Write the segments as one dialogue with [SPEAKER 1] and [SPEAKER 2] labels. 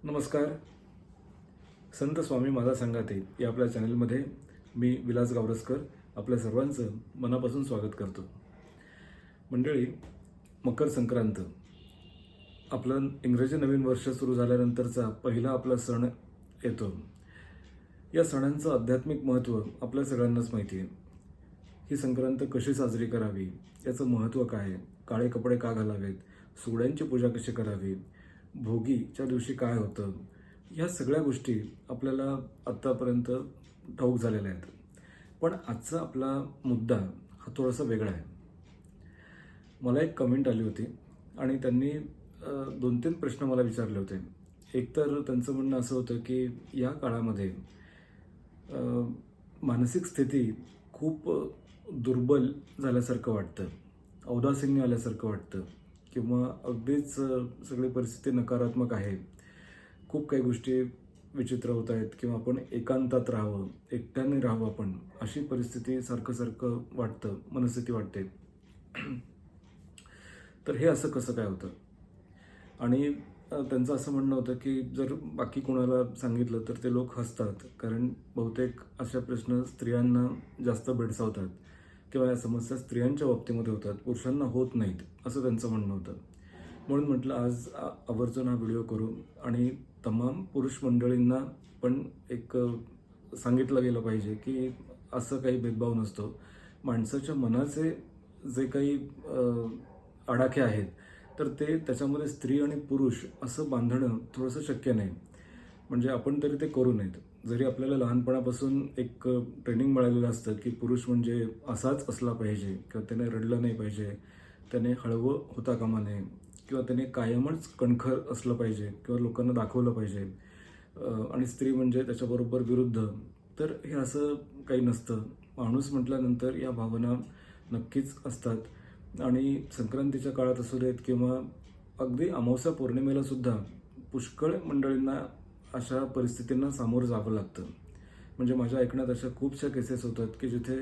[SPEAKER 1] नमस्कार. संत स्वामी माझा संगाती या आपल्या चॅनलमध्ये मी विलास गावरसकर आपल्या सर्वांचं मनापासून स्वागत करतो. मंडळी, मकर संक्रांत आपलं इंग्रजी नवीन वर्ष सुरू झाल्यानंतरचा पहिला आपला सण येतो. या सणांचं आध्यात्मिक महत्त्व आपल्या सगळ्यांनाच माहिती आहे. ही संक्रांत कशी साजरी करावी, याचं महत्त्व काय, काळे कपडे का घालावेत, सुगड्यांची पूजा कशी करावी, भोगीच्या दिवशी काय होतं, ह्या सगळ्या गोष्टी आपल्याला आत्तापर्यंत ठाऊक झालेल्या आहेत. पण आजचा आपला मुद्दा हा थोडासा वेगळा आहे. मला एक कमेंट आली होती आणि त्यांनी 2-3 प्रश्न मला विचारले होते. एक तर त्यांचं म्हणणं असं होतं की या काळामध्ये मानसिक स्थिती खूप दुर्बल झाल्यासारखं वाटतं, औदासिन्य आल्यासारखं वाटतं किंवा अगदीच सगळी परिस्थिती नकारात्मक आहे. खूप काही गोष्टी विचित्र होत आहेत किंवा आपण एकांतात राहावं, एकट्याने राहावं आपण, अशी परिस्थिती सारखं वाटतं, मनस्थिती वाटते. तर हे असं कसं काय होतं? आणि त्यांचं असं म्हणणं होतं की जर बाकी कोणाला सांगितलं तर ते लोक हसतात, कारण बहुतेक अशा प्रश्न स्त्रियांना जास्त भेडसावतात किंवा या समस्या स्त्रियांच्या बाबतीमध्ये होतात, पुरुषांना होत नाहीत, असं त्यांचं म्हणणं होतं. म्हणून म्हटलं आज आवर्जून हा व्हिडिओ करू आणि तमाम पुरुष मंडळींना पण एक सांगितलं गेलं पाहिजे की असं काही भेदभाव नसतो. माणसाच्या मनाचे जे काही आडाखे आहेत तर ते त्याच्यामध्ये स्त्री आणि पुरुष असं बांधणं थोडंसं शक्य नाही. म्हणजे आपण तरी ते करू नयेत. जरी आपल्याला लहानपणापासून एक ट्रेनिंग मिळालेलं असतं की पुरुष म्हणजे असाच असला पाहिजे किंवा त्याने रडलं नाही पाहिजे, त्याने हळवं होता कामा नये किंवा त्याने कायमच कणखर असलं पाहिजे किंवा लोकांना दाखवलं पाहिजे, आणि स्त्री म्हणजे त्याच्याबरोबर विरुद्ध. तर हे असं काही नसतं. माणूस म्हटल्यानंतर या भावना नक्कीच असतात आणि संक्रांतीच्या काळात असू देत किंवा अगदी अमावस्या पौर्णिमेला सुद्धा पुष्कळ मंडळींना अशा परिस्थितींना सामोरं जावं लागतं. म्हणजे माझ्या ऐकण्यात अशा खूपशा केसेस होतात की जिथे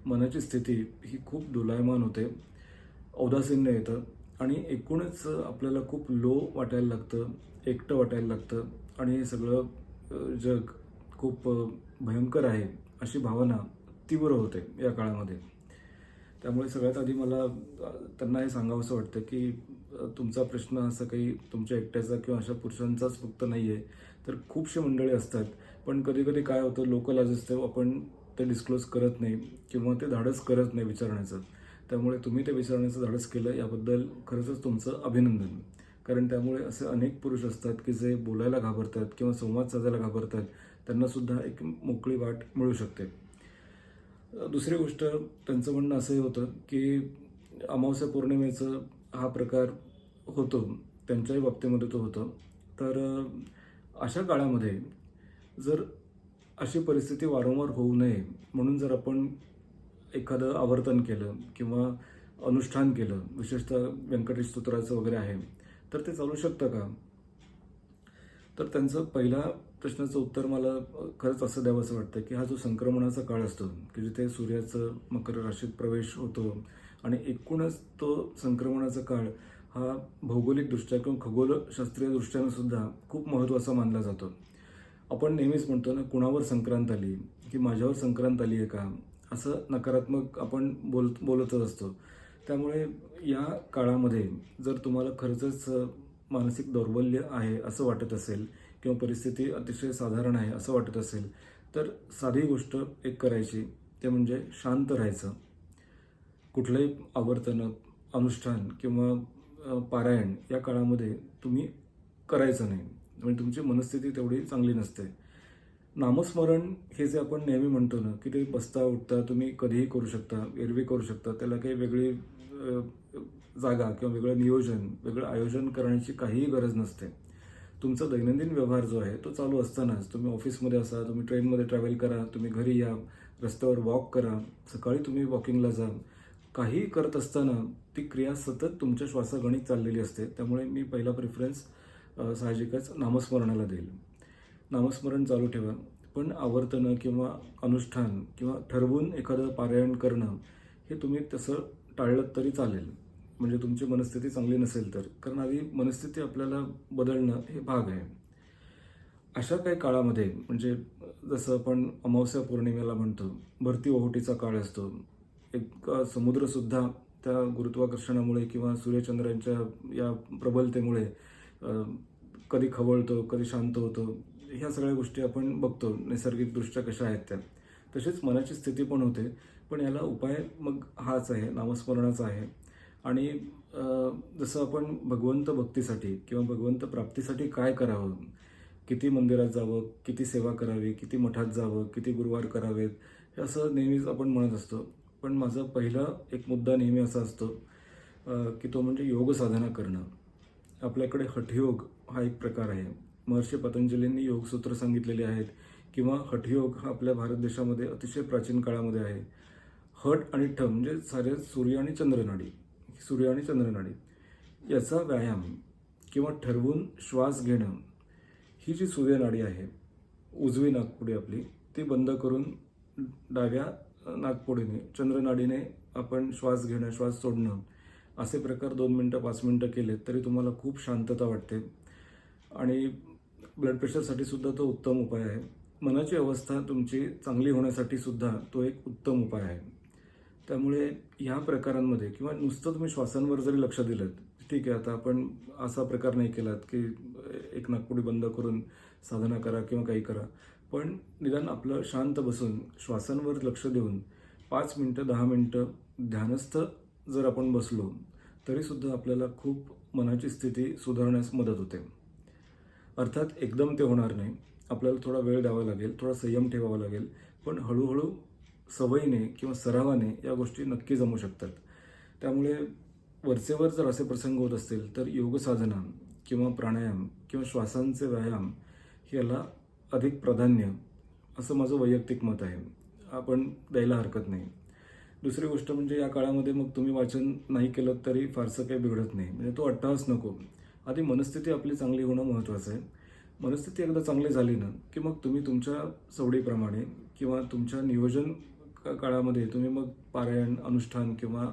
[SPEAKER 1] मनाची स्थिती ही खूप दोलायमान होते, औदासिन्य येतं आणि एकूणच आपल्याला खूप लो वाटायला लागतं, एकटं वाटायला लागतं आणि हे सगळं जग खूप भयंकर आहे अशी भावना तीव्र होते या काळामध्ये. त्यामुळे सगळ्यात आधी मला त्यांना हे सांगावंसं वाटतं की तुमचा प्रश्न असं काही तुमच्या एकट्याचा किंवा अशा पुरुषांचाच फक्त नाही आहे, तर खूपशे मंडळी असतात. पण कधी काय होतं, लोक लाजतं, आपण ते डिस्क्लोज करत नाही किंवा ते धाडस करत नाही विचारण्याचं. त्यामुळे तुम्ही ते विचारण्याचं धाडस केलं याबद्दल खरंच तुमचं अभिनंदन. कारण त्यामुळे असे अनेक पुरुष असतात की जे बोलायला घाबरतात किंवा संवाद साधायला घाबरतात, त्यांनासुद्धा एक मोकळी वाट मिळू शकते. दुसरी गोष्ट, त्यांचं म्हणणं असंही होतं की अमावस्या पौर्णिमेचं हा प्रकार होतो, त्यांच्याही बाबतीमध्ये तो होतो. तर अशा काळामध्ये जर अशी परिस्थिती वारंवार होऊ नये म्हणून जर आपण एखादं आवर्तन केलं किंवा अनुष्ठान केलं, विशेषतः व्यंकटेश स्तोत्राचं वगैरे आहे, तर ते चालू शकतं का? तर त्यांचं पहिल्या प्रश्नाचं उत्तर मला खरंच असं द्यावंसं वाटतं की हा जो संक्रमणाचा काळ असतो की जिथे सूर्याचं मकर राशीत प्रवेश होतो आणि एकूणच तो संक्रमणाचा काळ हा भौगोलिकदृष्ट्या किंवा खगोलशास्त्रीय दृष्ट्यानं सुद्धा खूप महत्त्वाचा मानला जातो. आपण नेहमीच म्हणतो ना, कुणावर संक्रांत आली की माझ्यावर संक्रांत आली आहे का, असं नकारात्मक आपण बोलतच असतो. त्यामुळे या काळामध्ये जर तुम्हाला खरंच मानसिक दौर्बल्य आहे असं वाटत असेल किंवा परिस्थिती अतिशय साधारण आहे असं वाटत असेल, तर साधी गोष्ट एक करायची, ते म्हणजे शांत राहायचं. कुठलंही आवर्तन, अनुष्ठान किंवा पारायण या काळामध्ये तुम्ही करायचं नाही, म्हणजे तुमची मनस्थिती तेवढी चांगली नसते. नामस्मरण हे जे आपण नेहमी म्हणतो ना की ते बसता उठता तुम्ही कधीही करू शकता, एरवी करू शकता. त्याला काही वेगळी जागा किंवा वेगळं नियोजन, वेगळं आयोजन करण्याची काहीही गरज नसते. तुमचा दैनंदिन व्यवहार जो आहे तो चालू असतानाच, तुम्ही ऑफिसमध्ये असा, तुम्ही ट्रेनमध्ये ट्रॅव्हल करा, तुम्ही घरी या, रस्त्यावर वॉक करा, सकाळी तुम्ही वॉकिंगला जा, काहीही करत असताना ती क्रिया सतत तुमच्या श्वासागणिक चाललेली असते. त्यामुळे मी पहिला प्रेफरन्स साहजिकच नामस्मरणाला देईल. नामस्मरण चालू ठेवा, पण आवर्तनं किंवा अनुष्ठान किंवा ठरवून एखादं पारायण करणं हे तुम्ही तसं टाळलं तरी चालेल, म्हणजे तुमची मनस्थिती चांगली नसेल तर. कारण आधी मनस्थिती आपल्याला बदलणं हे भाग आहे. अशा काही काळामध्ये म्हणजे जसं आपण अमावस्या पौर्णिमेला म्हणतो, भरती ओहोटीचा काळ असतो. एक समुद्रसुद्धा त्या गुरुत्वाकर्षणामुळे किंवा सूर्यचंद्रांच्या या प्रबलतेमुळे अ, कधी खवळतो, कधी शांत होतो. ह्या सगळ्या गोष्टी आपण बघतो नैसर्गिकदृष्ट्या कशा आहेत त्या. तशीच मनाची स्थिती पण होते. पण याला उपाय मग हाच आहे, नामस्मरणाचा आहे. आणि अ, जसं आपण भगवंत भक्तीसाठी किंवा भगवंत प्राप्तीसाठी काय करावं, किती मंदिरात जावं, किती सेवा करावी, किती मठात जावं, किती गुरुवार करावेत, हे असं नेहमीच आपण म्हणत असतो. पण माझा पहिला एक मुद्दा नेहमी असा असतो की तो म्हणजे योग साधना करणं. आपल्याकडे हठयोग हा एक प्रकार आहे. महर्षी पतंजलींनी योगसूत्र सांगितलेली आहेत किंवा हठयोग हा आपल्या भारत देशामध्ये अतिशय प्राचीन काळामध्ये आहे. हठ आणि ठ म्हणजे सारे सूर्य आणि चंद्रनाडी, सूर्य आणि चंद्रनाडी याचा व्यायाम किंवा ठरवून श्वास घेणं. ही जी सूर्यनाडी आहे, उजवी नाकपुडी आपली, ती बंद करून डाव्या नाकपुडीने चंद्रनाडीने आपण श्वास घेणं, श्वास सोडणं असे प्रकार 2 मिनटं 5 मिनटं केले तरी तुम्हाला खूप शांतता वाटते. आणि ब्लड प्रेशरसाठी सुद्धा तो उत्तम उपाय आहे. मनाची अवस्था तुमची चांगली होण्यासाठी सुद्धा तो एक उत्तम उपाय आहे. त्यामुळे ह्या प्रकारांमध्ये किंवा नुसतं तुम्ही श्वासांवर जरी लक्ष दिलं, ठीक आहे, आता आपण असा प्रकार नाही केलात की एक नाकपुडी बंद करून साधना करा किंवा काही करा. पण निदान आपलं शांत बसून श्वासांवर लक्ष देऊन 5 मिनटं 10 मिनटं ध्यानस्थ जर आपण बसलो तरीसुद्धा आपल्याला खूप मनाची स्थिती सुधारण्यास मदत होते. अर्थात एकदम ते होणार नाही. आपल्याला थोडा वेळ द्यावा लागेल, थोडा संयम ठेवावा लागेल. पण हळूहळू सवयीने किंवा सरावाने या गोष्टी नक्की जमू शकतात. त्यामुळे वरचेवर जर असे प्रसंग होत असतील तर योगसाधना किंवा प्राणायाम किंवा श्वासांचे व्यायाम याला अधिक प्राधान्य असं माझं वैयक्तिक मत आहे. आपण द्यायला हरकत नाही. दुसरी गोष्ट म्हणजे या काळामध्ये मग तुम्ही वाचन नाही केलं तरी फारसं काही बिघडत नाही. म्हणजे तो अट्टाहास नको. आधी मनस्थिती आपली चांगली होणं महत्त्वाचं आहे. मनस्थिती एकदा चांगली झाली ना की मग तुम्ही तुमच्या सवडीप्रमाणे किंवा तुमच्या नियोजन काळामध्ये तुम्ही मग पारायण, अनुष्ठान किंवा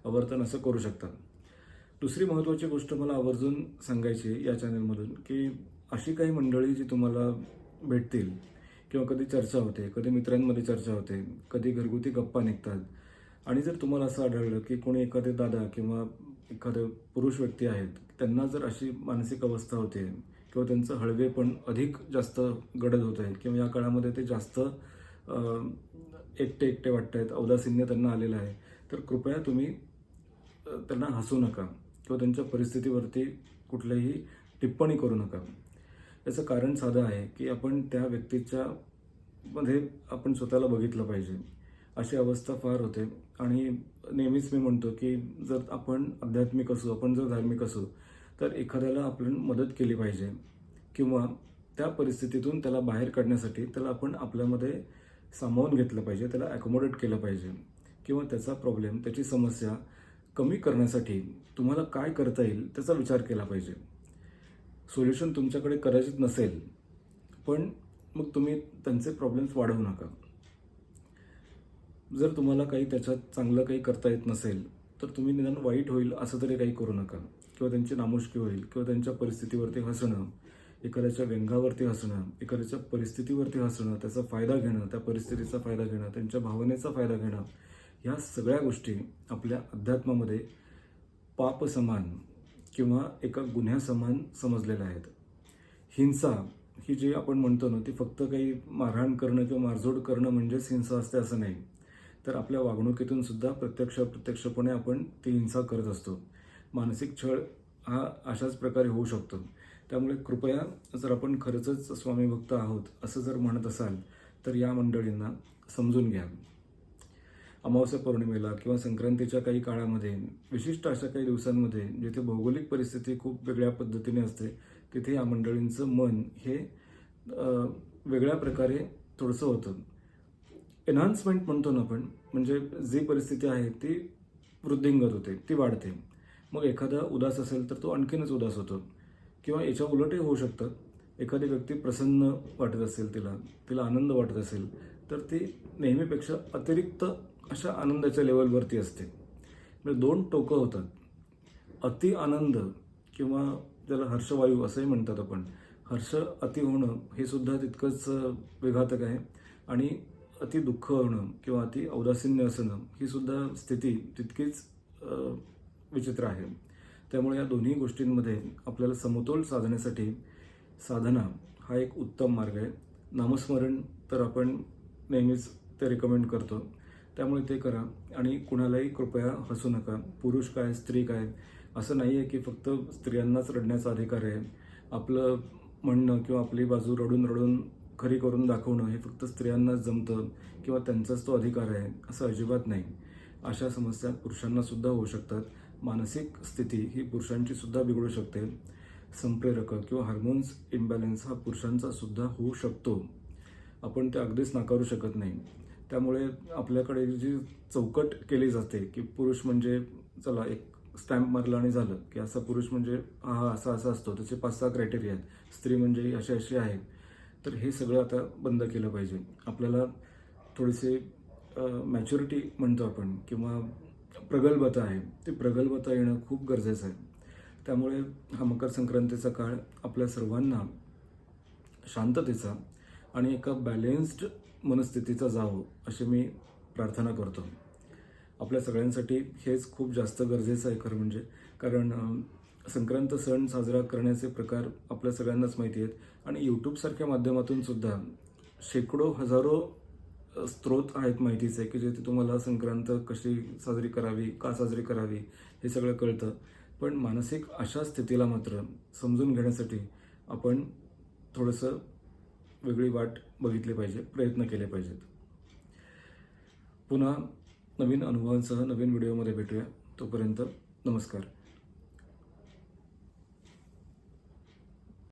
[SPEAKER 1] आवर्तन असं करू शकता. दुसरी महत्त्वाची गोष्ट मला आवर्जून सांगायची या चॅनलमधून की अशी काही मंडळी जी तुम्हाला भेटतील किंवा कधी चर्चा होते, कधी मित्रांमध्ये चर्चा होते, कधी घरगुती गप्पा निघतात. आणि जर तुम्हाला असं आढळलं की कोणी एखादे दादा किंवा एखादे पुरुष व्यक्ती आहेत, त्यांना जर अशी मानसिक अवस्था होते किंवा त्यांचं हळवेपण अधिक जास्त गडद होत आहे किंवा या काळामध्ये ते जास्त एकटे एकटे वाटत आहेत, औदासिन्य त्यांना आलेलं आहे, तर कृपया तुम्ही त्यांना हसू नका किंवा त्यांच्या परिस्थितीवरती कुठल्याही टिप्पणी करू नका. याचं कारण साधं आहे की आपण त्या व्यक्तीच्या मध्ये आपण स्वतःला बघितलं पाहिजे. अशी अवस्था फार होते. आणि नेहमीच मी म्हणतो की जर आपण आध्यात्मिक असू, आपण जर धार्मिक असू, तर एखाद्याला आपण मदत केली पाहिजे किंवा त्या परिस्थितीतून त्याला बाहेर काढण्यासाठी त्याला आपण आपल्यामध्ये सामावून घेतलं पाहिजे, त्याला ॲकोमोडेट केलं पाहिजे किंवा त्याचा प्रॉब्लेम, त्याची समस्या कमी करण्यासाठी तुम्हाला काय करता येईल त्याचा विचार केला पाहिजे. सोल्युशन तुमच्याकडे कदाचित नसेल, पण मग तुम्ही त्यांचे प्रॉब्लेम्स वाढवू नका. जर तुम्हाला काही त्याच्यात चांगलं काही करता येत नसेल तर तुम्ही निदान वाईट होईल असं तरी काही करू नका किंवा त्यांची नामुष्की होईल किंवा त्यांच्या परिस्थितीवरती हसणं, एखाद्याच्या व्यंगावरती हसणं, एखाद्याच्या परिस्थितीवरती हसणं, त्याचा फायदा घेणं, त्या परिस्थितीचा फायदा घेणं, त्यांच्या भावनेचा फायदा घेणं, ह्या सगळ्या गोष्टी आपल्या अध्यात्मामध्ये पाप समान किंवा एका गुन्ह्यासमान समजलेल्या आहेत. हिंसा ही जी आपण म्हणतो ना, ती फक्त काही मारहाण करणं किंवा मारझोड करणं म्हणजेच हिंसा असते असं नाही. तर आपल्या वागणुकीतून सुद्धा प्रत्यक्षपणे आपण ती हिंसा करत असतो. मानसिक छळ हा अशाच प्रकारे होऊ शकतो. त्यामुळे कृपया जर आपण खरंच स्वामी भक्त आहोत असं जर म्हणत असाल तर या मंडळींना समजून घ्या. अमावस्या पौर्णिमेला किंवा संक्रांतीच्या काही काळामध्ये, विशिष्ट अशा काही दिवसांमध्ये जिथे भौगोलिक परिस्थिती खूप वेगळ्या पद्धतीने असते, तिथे या मंडळींचं मन हे वेगळ्या प्रकारे थोडंसं होतं. एन्हान्समेंट म्हणतो ना आपण, म्हणजे जी परिस्थिती आहे ती वृद्धिंगत होते, ती वाढते. मग एखादा उदास असेल तर तो आणखीनच उदास होतो किंवा याच्या उलटही होऊ शकतं. एखादी व्यक्ती प्रसन्न वाटत असेल, तिला आनंद वाटत असेल तर ती नेहमीपेक्षा अतिरिक्त अशा आनंदाच्या लेवलवरती असते. म्हणजे 2 टोकं होतात. अति आनंद किंवा ज्याला हर्षवायू असंही म्हणतात आपण, हर्ष अति होणं हे सुद्धा तितकंच विघातक आहे आणि अति दुःख होणं किंवा अति औदासीन्य असणं ही सुद्धा स्थिती तितकीच विचित्र आहे. त्यामुळे या दोन्ही गोष्टींमध्ये आपल्याला समतोल साधण्यासाठी साधना हा एक उत्तम मार्ग आहे. नामस्मरण तर आपण नेहमीच ते रिकमेंड करतो, त्यामुळे ते करा. आणि कुणालाही कृपया हसू नका. पुरुष काय स्त्री काय असं नाही आहे की फक्त स्त्रियांनाच रडण्याचा अधिकार आहे. आपलं म्हणणं किंवा आपली बाजू रडून रडून खरी करून दाखवणं हे फक्त स्त्रियांनाच जमतं किंवा त्यांचाच तो अधिकार आहे असं अजिबात नाही. अशा समस्या पुरुषांना सुद्धा होऊ शकतात. मानसिक स्थिती ही पुरुषांची सुद्धा बिघडू शकते. संप्रेरक किंवा हार्मोन्स इम्बॅलन्स हा पुरुषांचा सुद्धा होऊ शकतो. आपण ते अगदीच नाकारू शकत नाही. त्यामुळे आपल्याकडे जी चौकट केली जाते की पुरुष म्हणजे चला एक स्टॅम्प मारला आणि झालं की असा पुरुष म्हणजे हा असा असा असतो, त्याचे 5-6 क्रायटेरिया आहेत, स्त्री म्हणजे अशी अशी आहे. तर हे सगळं आता बंद केलं पाहिजे. आपल्याला थोडीशी मॅच्युरिटी म्हणतो आपण किंवा प्रगल्भता आहे, ती प्रगल्भता येणं खूप गरजेचं आहे. त्यामुळे हा मकर संक्रांतीचा काळ आपल्या सर्वांना शांततेचा आणि एका बॅलेन्स्ड मनस्थितीचा जावो अशी मी प्रार्थना करतो. आपल्या सगळ्यांसाठी हेच खूप जास्त गरजेचं आहे खरं म्हणजे. कारण संक्रांत सण साजरा करण्याचे प्रकार आपल्या सगळ्यांनाच माहिती आहेत आणि यूट्यूबसारख्या माध्यमातून सुद्धा शेकडो हजारो स्रोत आहेत माहितीचे की जे तुम्हाला संक्रांत कशी साजरी करावी, का साजरी करावी हे सगळं कळतं. पण मानसिक अशा स्थितीला मात्र समजून घेण्यासाठी आपण थोडंसं वेगळी वाट बघितली पाहिजे, प्रयत्न केले पाहिजेत. पुन्हा नवीन अनुभवांसह नवीन व्हिडिओमध्ये भेटूया. तोपर्यंत नमस्कार.